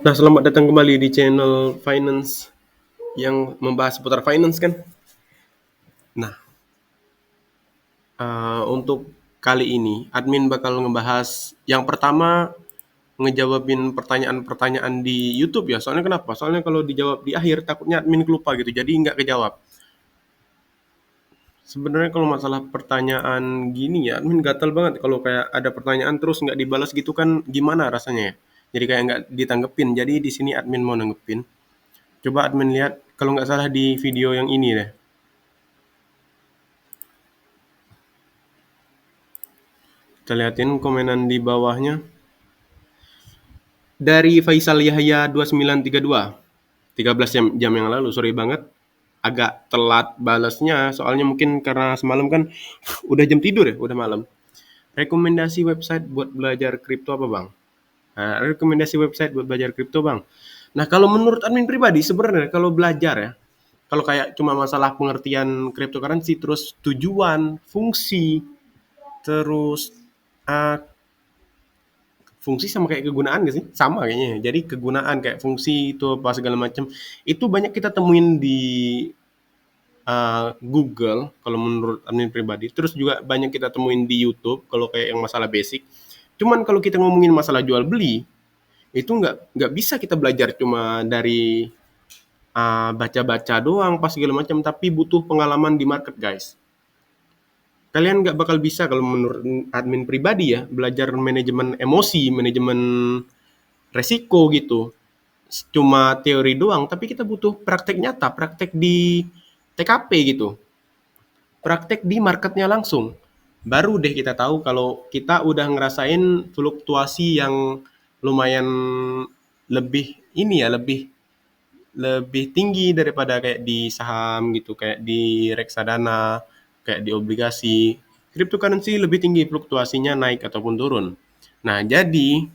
Nah, selamat datang kembali di channel Finance yang membahas seputar finance kan. Nah, untuk kali ini admin bakal ngebahas yang pertama ngejawabin pertanyaan-pertanyaan di YouTube ya. Soalnya kenapa? Soalnya kalau dijawab di akhir takutnya admin lupa gitu, jadi nggak kejawab. Sebenarnya kalau masalah pertanyaan gini ya, admin gatel banget kalau kayak ada pertanyaan terus nggak dibalas gitu kan gimana rasanya ya. Jadi kayak nggak ditanggepin. Jadi di sini admin mau nanggepin. Coba admin lihat kalau nggak salah di video yang ini deh. Kita liatin komenan di bawahnya. Dari Faisal Yahya 2932. 13 jam yang lalu, sorry banget. Agak telat balasnya, soalnya mungkin karena semalam kan udah jam tidur ya, udah malam. Rekomendasi website buat belajar kripto apa bang? Nah, rekomendasi website buat belajar kripto bang. Nah kalau menurut admin pribadi sebenarnya kalau belajar ya, kalau kayak cuma masalah pengertian cryptocurrency, terus tujuan, fungsi, terus uh, fungsi sama kayak kegunaan gak sih? Sama kayaknya. Jadi kegunaan kayak fungsi itu apa segala macam itu banyak kita temuin di Google kalau menurut admin pribadi. Terus juga banyak kita temuin di YouTube kalau kayak yang masalah basic. Cuman kalau kita ngomongin masalah jual beli itu nggak bisa kita belajar cuma dari baca-baca doang pas segala macam, tapi butuh pengalaman di market guys. Kalian nggak bakal bisa kalau menurut admin pribadi ya belajar manajemen emosi, manajemen resiko gitu cuma teori doang, tapi kita butuh praktek nyata, praktek di TKP gitu, praktek di marketnya langsung. Baru deh kita tahu kalau kita udah ngerasain fluktuasi yang lumayan lebih ini ya, lebih lebih tinggi daripada kayak di saham gitu, kayak di reksadana, kayak di obligasi. Cryptocurrency lebih tinggi fluktuasinya naik ataupun turun. Nah, jadi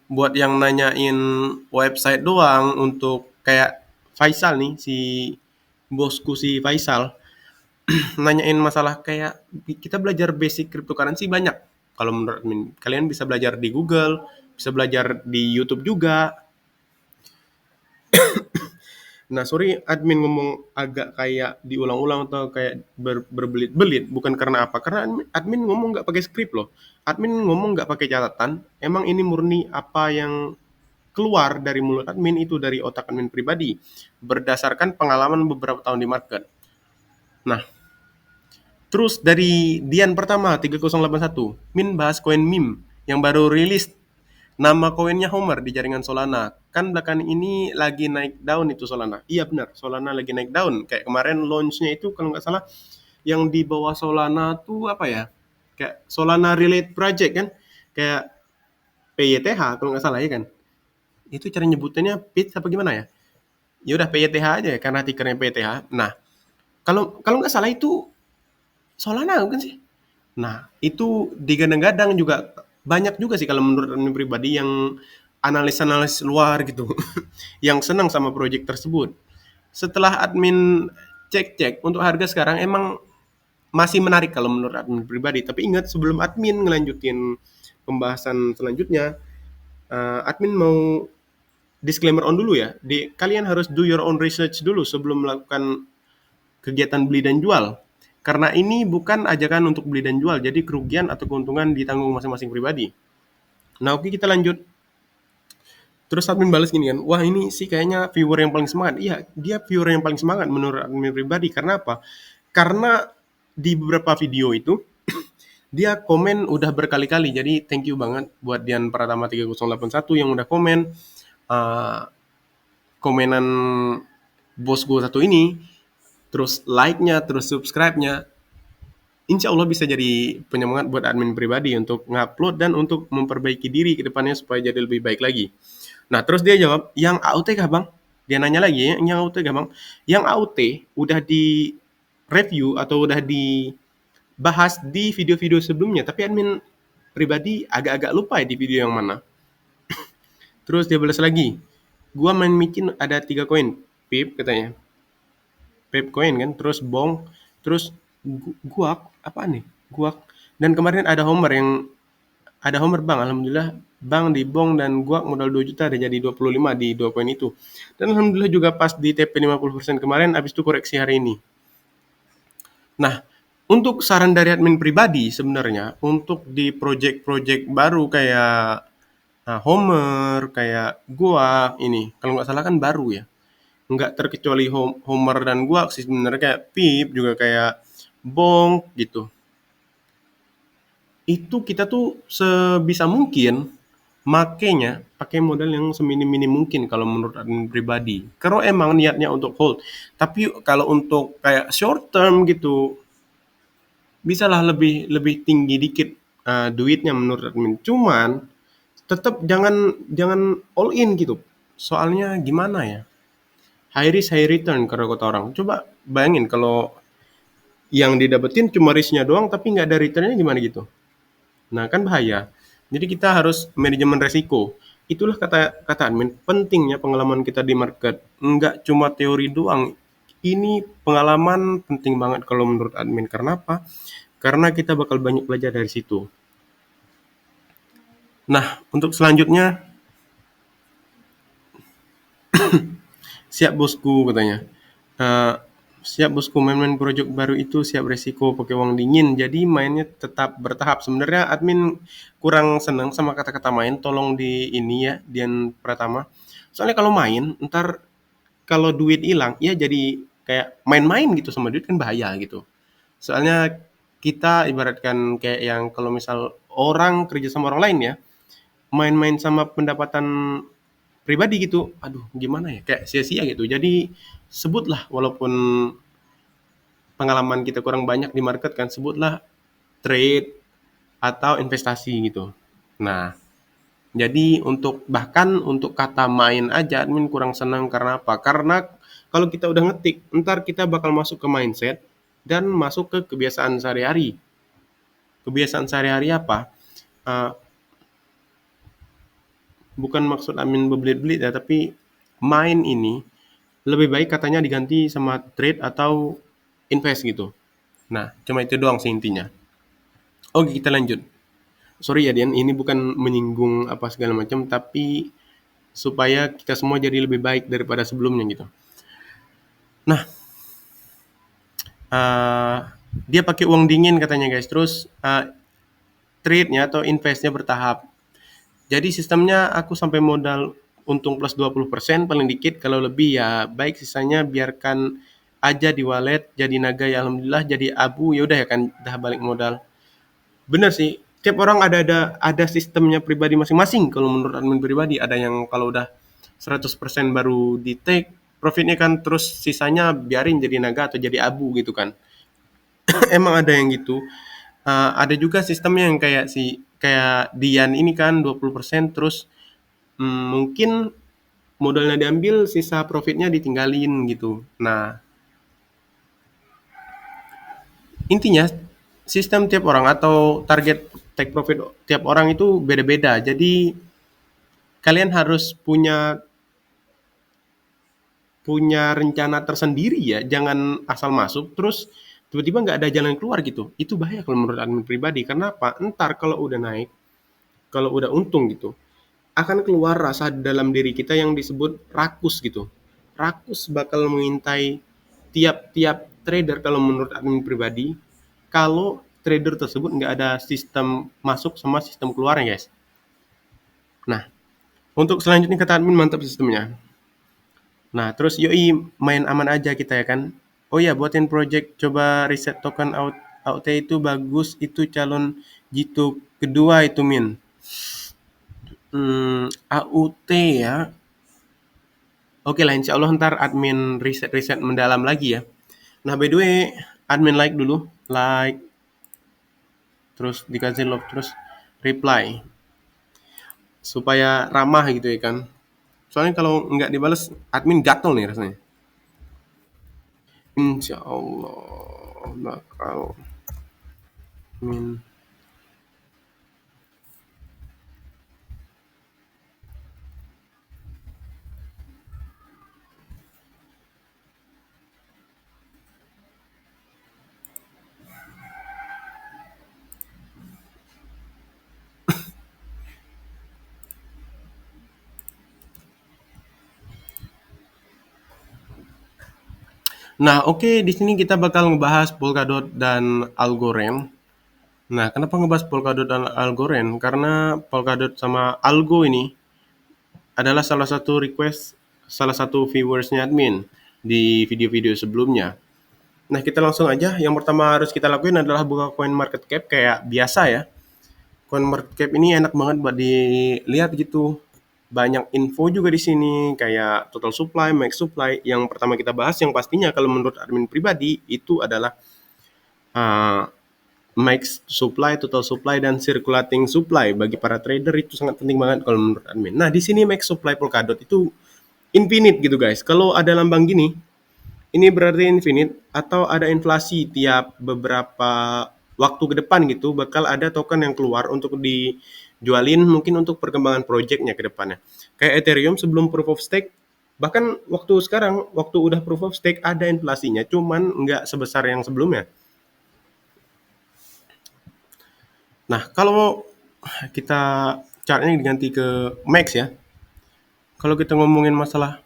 buat yang nanyain website doang untuk kayak Faisal nih, si bosku si Faisal, nanyain masalah kayak kita belajar basic cryptocurrency banyak. Kalau menurut admin, kalian bisa belajar di Google, bisa belajar di YouTube juga. Nah, sorry admin ngomong agak kayak diulang-ulang atau kayak berbelit-belit, bukan karena apa? Karena admin ngomong nggak pakai skrip loh. Admin ngomong nggak pakai catatan. Emang ini murni apa yang keluar dari mulut admin itu dari otak admin pribadi berdasarkan pengalaman beberapa tahun di market. Nah, terus dari Dian pertama 3081, Min bahas koin meme yang baru rilis. Nama koinnya Homer di jaringan Solana. Kan belakangan ini lagi naik daun itu Solana. Iya benar, Solana lagi naik daun. Kayak kemarin launch-nya itu kalau nggak salah yang di bawah Solana tuh apa ya? Kayak Solana Relate Project kan? Kayak PYTH kalau nggak salah ya kan? Itu cara nyebutannya PIT apa gimana ya? Ya udah PYTH aja ya, karena tickernya PYTH. Nah, kalau kalau nggak salah itu Solana bukan sih? Nah, itu digadang-gadang juga banyak juga sih kalau menurut admin pribadi yang analis-analis luar gitu yang senang sama proyek tersebut. Setelah admin cek-cek untuk harga sekarang emang masih menarik kalau menurut admin pribadi. Tapi ingat sebelum admin ngelanjutin pembahasan selanjutnya, admin mau disclaimer on dulu ya. Kalian harus do your own research dulu sebelum melakukan kegiatan beli dan jual. Karena ini bukan ajakan untuk beli dan jual, jadi kerugian atau keuntungan ditanggung masing-masing pribadi. Nah, oke kita lanjut. Terus admin balas gini kan, wah ini sih kayaknya viewer yang paling semangat. Iya, dia viewer yang paling semangat menurut admin pribadi. Karena apa? Karena di beberapa video itu, dia komen udah berkali-kali. Jadi thank you banget buat Dian Pratama 3081 yang udah komen. Uh, komenan bos gue satu ini, terus like-nya, terus subscribe-nya, insya Allah bisa jadi penyemangat buat admin pribadi untuk ngupload dan untuk memperbaiki diri ke depannya supaya jadi lebih baik lagi. Nah, terus dia jawab, yang AUT kah bang? Dia nanya lagi, yang AUT kah bang? Yang AUT udah di review atau udah dibahas di video-video sebelumnya, tapi admin pribadi agak-agak lupa ya di video yang mana. Terus dia balas lagi, gua main micin ada 3 koin, pip katanya. Pip coin kan, terus bong, terus guak, apa nih? Guak. Dan kemarin ada Homer yang ada Homer, "Bang, alhamdulillah Bang di Bong dan Guak modal 2 juta ada jadi 25 di 2 koin itu. Dan alhamdulillah juga pas di TP 50% kemarin, habis itu koreksi hari ini." Nah, untuk saran dari admin pribadi sebenarnya, untuk di project-project baru kayak Homer, kayak Guak ini, kalau nggak salah kan baru ya. Nggak terkecuali Homer dan Guak sih sebenarnya, kayak Pip juga kayak Bong gitu. Itu kita tuh sebisa mungkin makainya pakai modal yang seminim-minim mungkin kalau menurut admin pribadi. Kalau emang niatnya untuk hold. Tapi kalau untuk kayak short term gitu, bisalah lebih lebih tinggi dikit duitnya menurut admin. Cuman tetap jangan jangan all in gitu. Soalnya gimana ya? High risk high return kalau kata orang. Coba bayangin kalau yang didapetin cuma risknya doang tapi nggak ada returnnya gimana gitu. Nah, kan bahaya. Jadi kita harus manajemen resiko. Itulah kata kata admin, pentingnya pengalaman kita di market. Nggak cuma teori doang. Ini pengalaman penting banget kalau menurut admin. Karena apa? Karena kita bakal banyak belajar dari situ. Nah, untuk selanjutnya, siap bosku katanya. Eh, siap bosku, main-main project baru itu siap resiko pakai uang dingin. Jadi mainnya tetap bertahap. Sebenarnya admin kurang senang sama kata-kata main. Tolong di ini ya, Dian Pratama. Soalnya kalau main, ntar kalau duit hilang, ya jadi kayak main-main gitu sama duit kan bahaya gitu. Soalnya kita ibaratkan kayak yang kalau misal orang kerja sama orang lain ya, main-main sama pendapatan pribadi gitu, aduh gimana ya, kayak sia-sia gitu. Jadi sebutlah walaupun pengalaman kita kurang banyak di market kan, sebutlah trade atau investasi gitu. Nah, jadi untuk bahkan untuk kata main aja admin kurang senang karena apa? Karena kalau kita udah ngetik, ntar kita bakal masuk ke mindset dan masuk ke kebiasaan sehari-hari. Kebiasaan sehari-hari apa? Eh, bukan maksud admin berbelit-belit ya, tapi main ini lebih baik katanya diganti sama trade atau invest gitu. Nah, cuma itu doang sih intinya. Oke, kita lanjut. Sorry ya Dian, ini bukan menyinggung apa segala macam, tapi supaya kita semua jadi lebih baik daripada sebelumnya gitu. Nah, eh, dia pakai uang dingin katanya guys. Terus trade-nya atau investnya bertahap. Jadi sistemnya aku sampai modal untung plus 20% paling dikit, kalau lebih ya baik sisanya biarkan aja di wallet jadi naga ya alhamdulillah, jadi abu ya udah ya kan dah balik modal. Bener sih, tiap orang ada sistemnya pribadi masing-masing. Kalau menurut admin pribadi ada yang kalau udah 100% baru di take profitnya kan, terus sisanya biarin jadi naga atau jadi abu gitu kan. Emang ada yang gitu. Ada juga sistemnya yang kayak si kayak Dian ini kan 20% terus mungkin modalnya diambil, sisa profitnya ditinggalin gitu. Nah, intinya sistem tiap orang atau target take profit tiap orang itu beda-beda. Jadi kalian harus punya punya rencana tersendiri ya. Jangan asal masuk terus tiba-tiba nggak ada jalan keluar gitu. Itu bahaya kalau menurut admin pribadi. Karena apa? Entar kalau udah naik, kalau udah untung gitu, akan keluar rasa dalam diri kita yang disebut rakus gitu. Rakus bakal mengintai tiap-tiap trader kalau menurut admin pribadi. Kalau trader tersebut nggak ada sistem masuk sama sistem keluarnya guys. Nah, untuk selanjutnya kata admin mantap sistemnya. Nah, terus yoi main aman aja kita ya kan. Oh ya, buatin project coba riset token out itu bagus, itu calon jitu kedua itu Min. AUT ya. Oke lah, insya Allah ntar admin riset-riset mendalam lagi ya. Nah, by the way, admin like dulu, like, terus dikasih love, terus reply, supaya ramah gitu ya kan. Soalnya kalau nggak dibales, admin gatel nih rasanya. Insya Allah bakal admin. Nah, oke, di sini kita bakal ngebahas Polkadot dan Algorand. Nah, kenapa ngebahas Polkadot dan Algorand? Karena Polkadot sama Algo ini adalah salah satu request salah satu viewersnya admin di video-video sebelumnya. Nah, kita langsung aja. Yang pertama harus kita lakuin adalah buka coin market cap kayak biasa ya. Coin market cap ini enak banget buat dilihat gitu. Banyak info juga di sini kayak total supply, max supply. Yang pertama kita bahas yang pastinya kalau menurut admin pribadi itu adalah uh, max supply, total supply, dan circulating supply. Bagi para trader itu sangat penting banget kalau menurut admin. Nah, di sini max supply Polkadot itu infinite gitu guys. Kalau ada lambang gini, ini berarti infinite atau ada inflasi tiap beberapa waktu ke depan gitu bakal ada token yang keluar untuk dijualin mungkin untuk perkembangan projectnya ke depannya. Kayak Ethereum sebelum proof of stake, bahkan waktu sekarang waktu udah proof of stake ada inflasinya cuman nggak sebesar yang sebelumnya. Nah, kalau kita chartnya diganti ke max ya. Kalau kita ngomongin masalah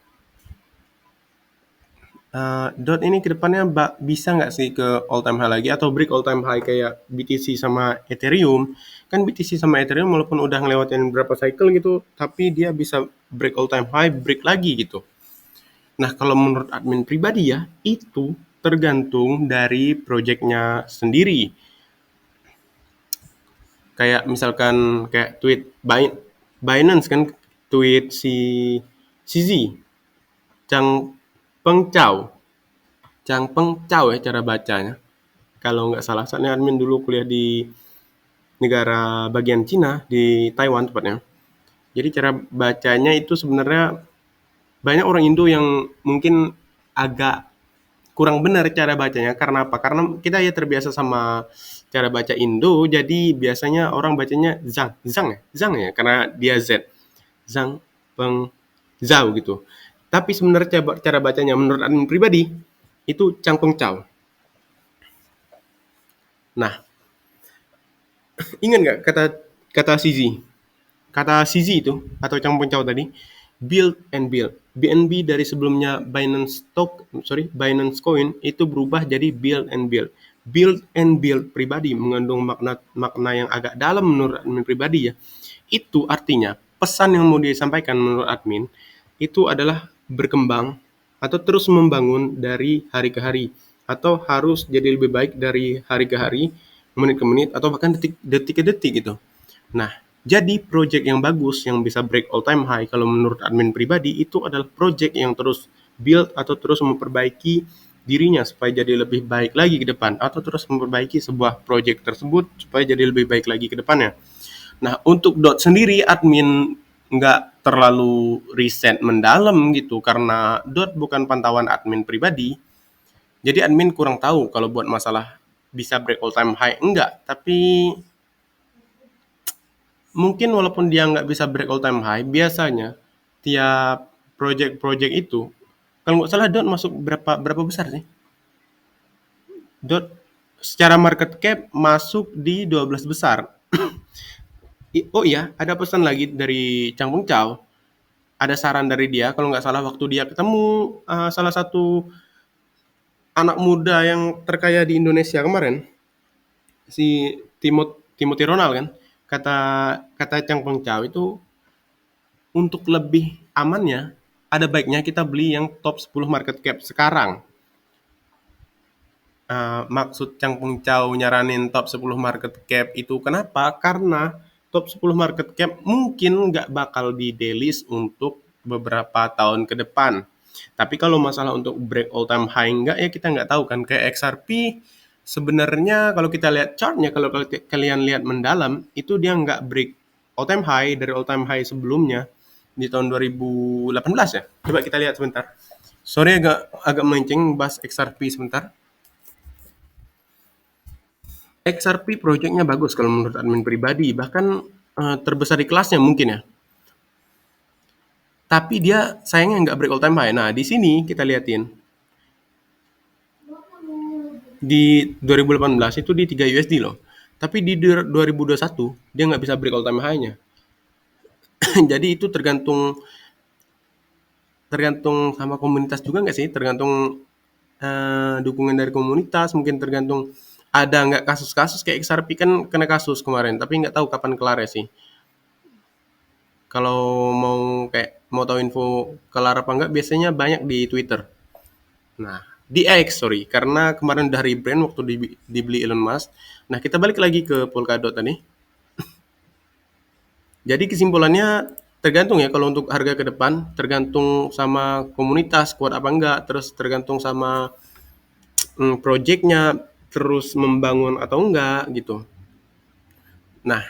Dot ini kedepannya bisa nggak sih ke all time high lagi atau break all time high kayak BTC sama Ethereum? Kan BTC sama Ethereum walaupun udah ngelewatin berapa cycle gitu, tapi dia bisa break all time high, break lagi gitu. Nah, kalau menurut admin pribadi ya, itu tergantung dari projectnya sendiri. Kayak misalkan kayak tweet Binance kan, tweet si CZ, Chang Peng Chao, Chang Peng Chao ya cara bacanya. Kalau nggak salah, soalnya admin dulu kuliah di negara bagian Cina, di Taiwan tepatnya. Jadi cara bacanya itu sebenarnya banyak orang Indo yang mungkin agak kurang benar cara bacanya. Karena apa? Karena kita ya terbiasa sama cara baca Indo, jadi biasanya orang bacanya Zhang, Zhang ya, Zhang ya, karena dia Z, Zhang Peng Zhao gitu. Tapi sebenarnya cara bacanya menurut admin pribadi itu Chang Peng Chao. Nah, ingat nggak kata kata CZ? Kata CZ itu atau Chang Peng Chao tadi, build and build. BNB dari sebelumnya Binance Coin itu berubah jadi build and build. Build and build pribadi mengandung makna makna yang agak dalam menurut admin pribadi ya. Itu artinya pesan yang mau disampaikan menurut admin itu adalah berkembang atau terus membangun dari hari ke hari atau harus jadi lebih baik dari hari ke hari, menit ke menit atau bahkan detik ke detik gitu. Nah, jadi project yang bagus yang bisa break all time high kalau menurut admin pribadi itu adalah project yang terus build atau terus memperbaiki dirinya supaya jadi lebih baik lagi ke depan atau terus memperbaiki sebuah project tersebut supaya jadi lebih baik lagi ke depannya. Nah, untuk Dot sendiri admin nggak terlalu riset mendalam gitu karena Dot bukan pantauan admin pribadi. Jadi admin kurang tahu kalau buat masalah bisa break all time high enggak, tapi mungkin walaupun dia nggak bisa break all time high, biasanya tiap project-project itu, kalau nggak salah Dot masuk berapa berapa besar sih? Dot secara market cap masuk di 12 besar. Oh iya, ada pesan lagi dari Chang Peng Chao. Ada saran dari dia, kalau nggak salah waktu dia ketemu salah satu anak muda yang terkaya di Indonesia kemarin, si Timothy Ronald kan, kata kata Chang Peng Chao itu untuk lebih amannya, ada baiknya kita beli yang top 10 market cap sekarang. Maksud Chang Peng Chao nyaranin top 10 market cap itu kenapa? Karena top 10 market cap mungkin nggak bakal di delist untuk beberapa tahun ke depan. Tapi kalau masalah untuk break all time high nggak ya kita nggak tahu kan. Kayak XRP sebenarnya kalau kita lihat chartnya, kalau kalian lihat mendalam itu dia nggak break all time high dari all time high sebelumnya di tahun 2018 ya. Coba kita lihat sebentar. Sorry agak agak melenceng bahas XRP sebentar. XRP projectnya bagus kalau menurut admin pribadi, bahkan terbesar di kelasnya mungkin ya. Tapi dia sayangnya nggak break all time high. Nah, di sini kita liatin. Di 2018 itu di 3 USD loh. Tapi di 2021 dia nggak bisa break all time high-nya. Jadi itu tergantung tergantung sama komunitas juga nggak sih? Tergantung dukungan dari komunitas, mungkin tergantung ada nggak kasus-kasus kayak XRP kan kena kasus kemarin, tapi nggak tahu kapan kelarnya sih. Kalau mau tahu info kelar apa enggak, biasanya banyak di Twitter. Nah, di X, sorry, karena kemarin udah rebrand waktu dibeli Elon Musk. Nah, kita balik lagi ke Polkadot tadi. Jadi kesimpulannya tergantung ya kalau untuk harga ke depan, tergantung sama komunitas kuat apa enggak, terus tergantung sama projectnya terus membangun atau enggak gitu. Nah,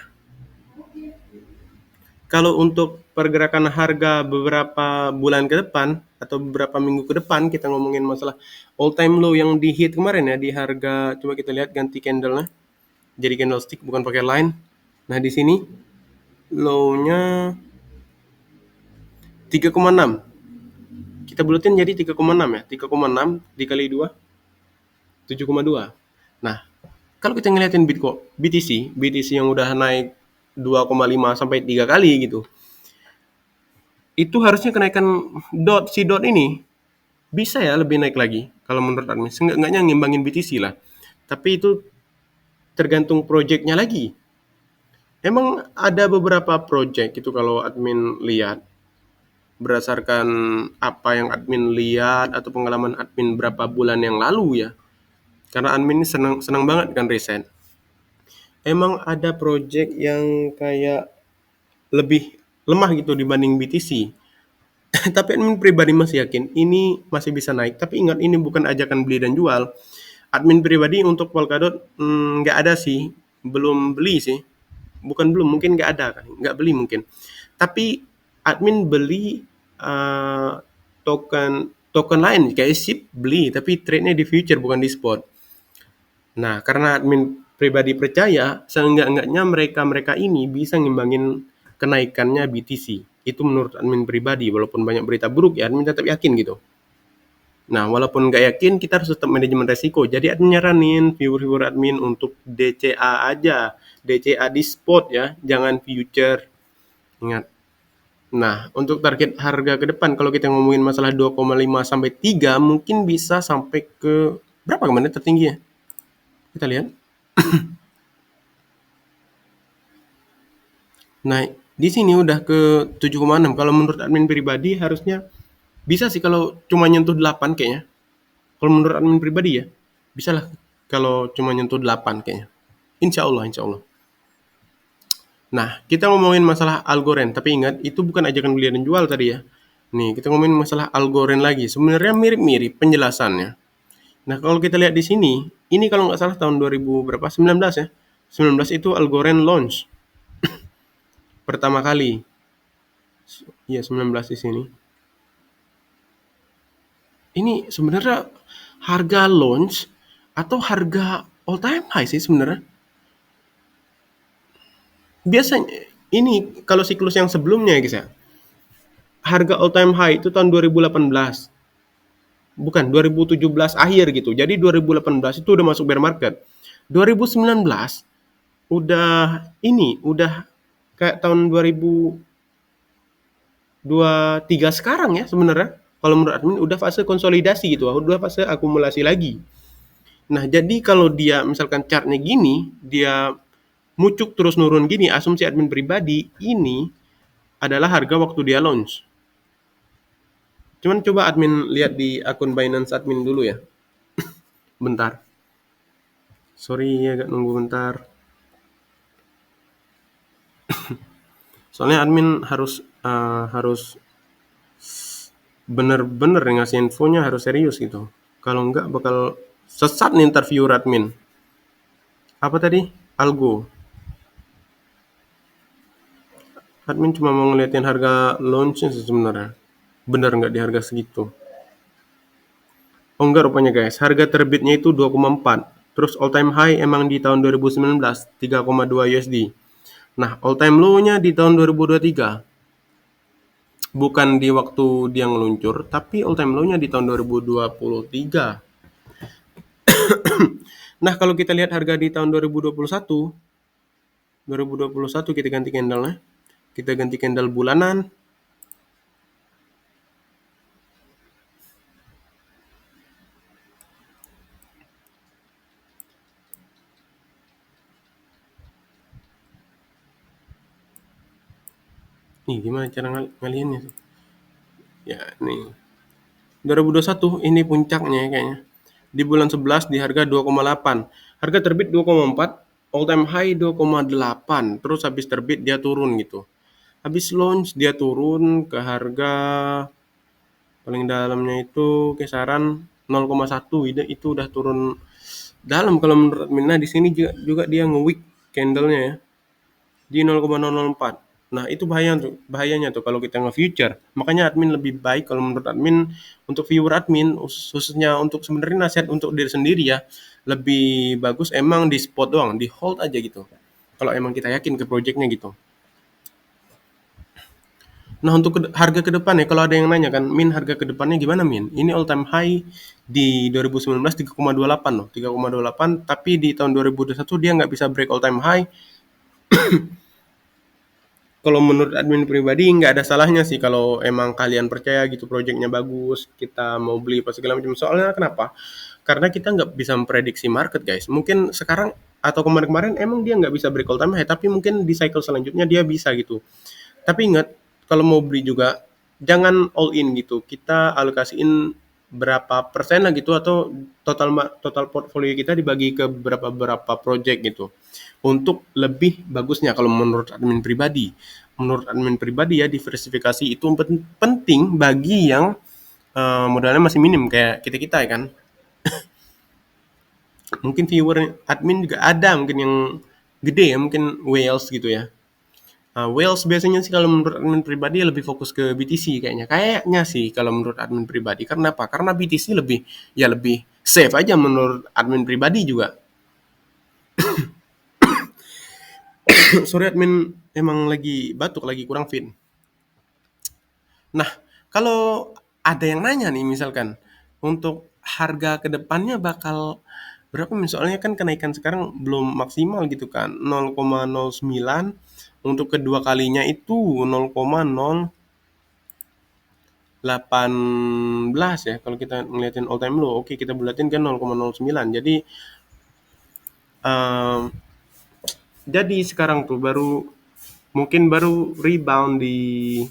kalau untuk pergerakan harga beberapa bulan ke depan atau beberapa minggu ke depan, kita ngomongin masalah all time low yang di hit kemarin ya di harga, coba kita lihat ganti candle-nya. Jadi candlestick bukan pakai line. Nah, di sini low-nya 3,6. Kita bulatin jadi 3,6 ya. 3,6 dikali 2 7,2. Nah, kalau kita ngeliatin Bitcoin, BTC yang udah naik 2,5 sampai 3 kali gitu. Itu harusnya kenaikan dot ini bisa ya lebih naik lagi kalau menurut admin. Seenggaknya ngimbangin BTC lah. Tapi itu tergantung projectnya lagi. Emang ada beberapa project itu kalau admin lihat berdasarkan apa yang admin lihat atau pengalaman admin berapa bulan yang lalu ya. Karena admin ini senang senang banget kan riset. Emang ada project yang kayak lebih lemah gitu dibanding BTC. Tapi admin pribadi masih yakin ini masih bisa naik. Tapi ingat ini bukan ajakan beli dan jual. Admin pribadi untuk Polkadot nggak ada sih, belum beli sih. Bukan belum, mungkin nggak ada kan, nggak beli mungkin. Tapi admin beli token token lain kayak SHIB beli, tapi trade-nya di future bukan di spot. Nah, karena admin pribadi percaya, seenggak-enggaknya mereka-mereka ini bisa ngimbangin kenaikannya BTC. Itu menurut admin pribadi, walaupun banyak berita buruk ya, admin tetap yakin gitu. Nah, walaupun nggak yakin, kita harus tetap manajemen resiko. Jadi admin nyaranin viewer-viewer admin untuk DCA aja. DCA di spot ya, jangan future. Ingat. Nah, untuk target harga ke depan, kalau kita ngomongin masalah 2,5 sampai 3, mungkin bisa sampai ke berapa kemarin tertinggi ya? Kita lihat. Nah, di sini udah ke 7,6. Kalau menurut admin pribadi harusnya bisa sih kalau cuma nyentuh 8 kayaknya. Kalau menurut admin pribadi ya, bisa lah kalau cuma nyentuh 8 kayaknya. Insya Allah, insya Allah. Nah, kita ngomongin masalah Algorand, tapi ingat itu bukan ajakan beli dan jual tadi ya. Nih, kita ngomongin masalah Algorand lagi. Sebenarnya mirip-mirip penjelasannya. Nah, kalau kita lihat di sini, ini kalau nggak salah tahun 2000 berapa? 19 ya. 19 itu Algorand launch pertama kali. Iya, 19 di sini. Ini sebenarnya harga launch atau harga all time high sih sebenarnya. Biasanya ini kalau siklus yang sebelumnya ya guys ya. Harga all time high itu tahun 2018. Bukan 2017 akhir gitu. Jadi 2018 itu udah masuk bear market. 2019 udah kayak tahun 2023 sekarang ya sebenarnya. Kalau menurut admin udah fase konsolidasi gitu, udah fase akumulasi lagi. Nah, jadi kalau dia misalkan chartnya gini, dia mucuk terus nurun gini, asumsi admin pribadi ini adalah harga waktu dia launch. Cuman coba admin lihat di akun Binance admin dulu ya. Bentar. Sorry agak nunggu bentar. Soalnya admin harus bener-bener ngasih infonya harus serius gitu. Kalau enggak bakal sesat nih interview admin. Apa tadi? Algo. Admin cuma mau ngeliatin harga launchnya sih sebenarnya. Bener nggak di harga segitu? Oh enggak rupanya guys, harga terbitnya itu 2,4. Terus all time high emang di tahun 2019, 3,2 USD. Nah, all time low-nya di tahun 2023. Bukan di waktu dia ngeluncur, tapi all time low-nya di tahun 2023. Nah, kalau kita lihat harga di tahun 2021 kita ganti candle-nya. Kita ganti candle bulanan. Nih gimana cara ngalihinnya sih? Ya nih, 2021 ini puncaknya kayaknya. Di bulan 11 di harga 2,8. Harga terbit 2,4, all time high 2,8. Terus habis terbit dia turun gitu. Habis launch dia turun ke harga paling dalamnya itu kisaran 0,1. Itu udah turun dalam kalau menurut Mina. Di sini juga dia nge-wick candlenya ya di 0,004. Nah, itu bahayanya tuh kalau kita nge-future. Makanya admin lebih baik kalau menurut admin, untuk viewer admin khususnya untuk sebenarnya nasihat untuk diri sendiri ya, lebih bagus emang di spot doang, di hold aja gitu. Kalau emang kita yakin ke projectnya gitu. Nah, untuk harga ke depan ya, kalau ada yang nanya kan, Min harga ke depannya gimana Min? Ini all time high di 2019 3,28 loh, 3,28, tapi di tahun 2021 dia nggak bisa break all time high. Kalau menurut admin pribadi nggak ada salahnya sih kalau emang kalian percaya gitu proyeknya bagus, kita mau beli apa segala macam. Soalnya kenapa? Karena kita nggak bisa memprediksi market guys. Mungkin sekarang atau kemarin-kemarin emang dia nggak bisa break all time high, tapi mungkin di cycle selanjutnya dia bisa gitu. Tapi ingat, kalau mau beli juga jangan all in gitu. Kita alokasiin berapa persen lah gitu, atau total total portfolio kita dibagi ke berapa berapa project gitu. Untuk lebih bagusnya kalau menurut admin pribadi. Menurut admin pribadi ya, diversifikasi itu penting bagi yang modalnya masih minim kayak kita-kita ya kan. Mungkin viewer admin juga ada mungkin yang gede ya, mungkin whales gitu ya. Wales biasanya sih kalau menurut admin pribadi lebih fokus ke BTC kayaknya. Kayaknya sih kalau menurut admin pribadi. Karena apa? Karena BTC lebih safe aja menurut admin pribadi juga. Sorry admin, emang lagi batuk, lagi kurang fit. Nah, kalau ada yang nanya nih misalkan, untuk harga kedepannya bakal berapa, misalnya kan kenaikan sekarang belum maksimal gitu kan, 0,09, untuk kedua kalinya itu 0,018 ya, kalau kita ngeliatin all time low. Oke, kita bulatin kan 0,09. Um, jadi sekarang tuh baru rebound di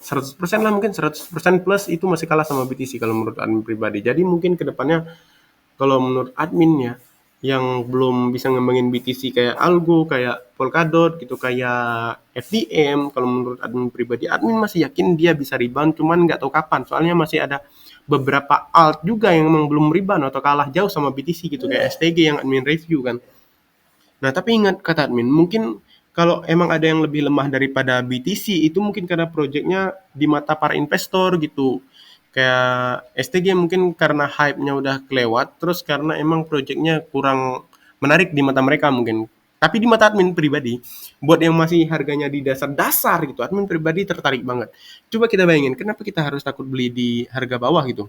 100% lah, mungkin 100% plus itu masih kalah sama BTC kalau menurut admin pribadi. Jadi mungkin kedepannya kalau menurut admin ya, yang belum bisa ngembangin BTC kayak Algo, kayak Polkadot gitu, kayak FDM, kalau menurut admin pribadi, admin masih yakin dia bisa rebound, cuman nggak tahu kapan. Soalnya masih ada beberapa alt juga yang emang belum rebound atau kalah jauh sama BTC gitu, kayak STG yang admin review kan. Nah, tapi ingat kata admin, mungkin kalau emang ada yang lebih lemah daripada BTC, itu mungkin karena proyeknya di mata para investor gitu. Kayak STG mungkin karena hype-nya udah kelewat, terus karena emang proyeknya kurang menarik di mata mereka mungkin. Tapi di mata admin pribadi, buat yang masih harganya di dasar-dasar gitu, admin pribadi tertarik banget. Coba kita bayangin, kenapa kita harus takut beli di harga bawah gitu?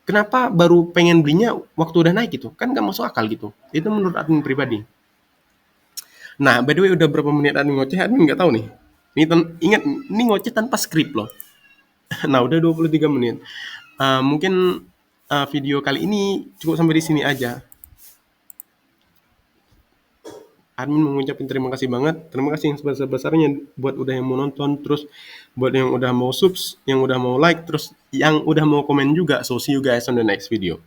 Kenapa baru pengen belinya waktu udah naik gitu? Kan nggak masuk akal gitu. Itu menurut admin pribadi. Nah, by the way udah berapa menit admin ngoceh, admin nggak tahu nih. Ini ingat, ini ngoceh tanpa skrip loh. Nah, udah 23 menit. Mungkin video kali ini cukup sampai di sini aja. Admin mengucapkan terima kasih banget. Terima kasih yang sebesar-besarnya buat udah yang mau nonton, terus buat yang udah mau subs, yang udah mau like, terus yang udah mau komen juga. So see you guys on the next video.